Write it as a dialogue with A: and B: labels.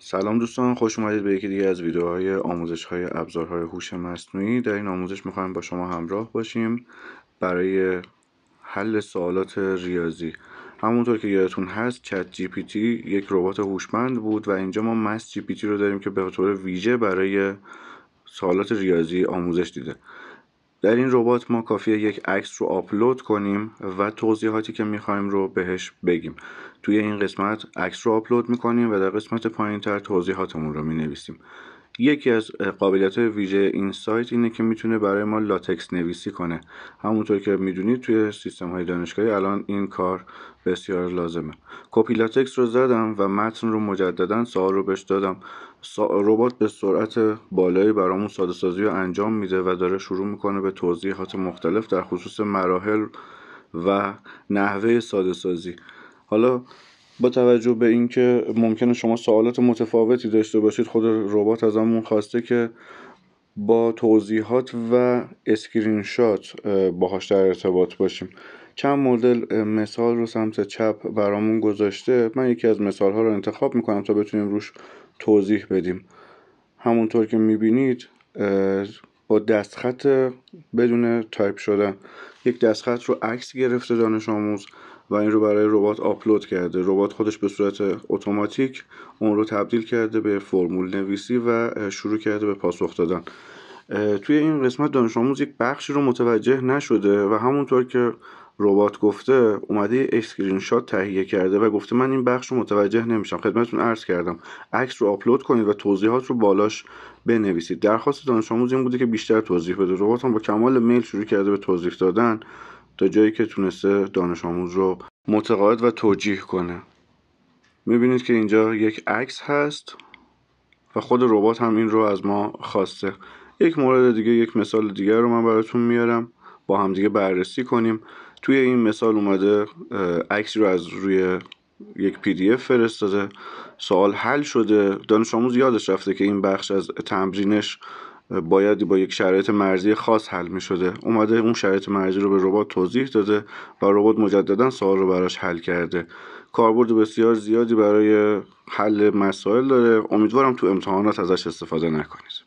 A: سلام دوستان، خوش اومدید به یکی دیگه از ویدیوهای آموزش‌های ابزارهای هوش مصنوعی. در این آموزش می‌خوایم با شما همراه باشیم برای حل سوالات ریاضی. همونطور که یادتون هست چت جی پی تی یک ربات هوشمند بود و اینجا ما مس جی پی تی رو داریم که به طور ویژه برای سوالات ریاضی آموزش دیده. در این ربات ما کافیه یک عکس رو آپلود کنیم و توضیحاتی که میخوایم رو بهش بگیم. توی این قسمت عکس رو آپلود میکنیم و در قسمت پایینتر توضیحاتمون رو مینویسیم. یکی از قابلیت‌های ویژه این سایت اینه که میتونه برای ما لاتکس نویسی کنه. همونطور که میدونید توی سیستم‌های دانشگاهی الان این کار بسیار لازمه. کپی لاتکس رو زدم و متن رو مجددا سوال رو بهش دادم. ربات به سرعت بالایی برامون ساده سازی رو انجام میده و داره شروع میکنه به توضیحات مختلف در خصوص مراحل و نحوه ساده سازی. حالا با توجه به اینکه ممکنه شما سوالات متفاوتی داشته باشید، خود ربات ازمون خواسته که با توضیحات و اسکرین شات باهاش در ارتباط باشیم. چند مدل مثال رو سمت چپ برامون گذاشته. من یکی از مثال ها رو انتخاب میکنم تا بتونیم روش توضیح بدیم. همونطور که میبینید با دستخط بدون تایپ شدن یک دستخط رو عکس گرفته دانش آموز و این رو برای ربات آپلود کرده. ربات خودش به صورت اتوماتیک اون رو تبدیل کرده به فرمول نویسی و شروع کرده به پاسخ دادن. توی این قسمت دانش آموز یک بخشی رو متوجه نشده و همونطور که ربات گفته اومده اسکرین شات تهیه کرده و گفته من این بخش رو متوجه نمیشم. خدمتتون عرض کردم عکس رو آپلود کنید و توضیحات رو بالاش بنویسید. درخواست دانش آموز این بوده که بیشتر توضیح بده. ربات هم با کمال میل شروع کرده به توضیح دادن تا جایی که تونسته دانش آموز رو متقاعد و توجیه کنه. میبینید که اینجا یک عکس هست و خود ربات هم این رو از ما خواسته. یک مورد دیگه، یک مثال دیگه رو من براتون میارم با هم دیگه بررسی کنیم. توی این مثال اومده عکسی رو از روی یک پی دی اف فرستاده، سوال حل شده. دانش آموز یادش رفته که این بخش از تمرینش باید با یک شرایط مرزی خاص حل می شده. اومده اون شرایط مرزی رو به ربات توضیح داده و ربات مجددا سوال رو براش حل کرده. کاربرد بسیار زیادی برای حل مسائل داره. امیدوارم تو امتحانات ازش استفاده نکنید.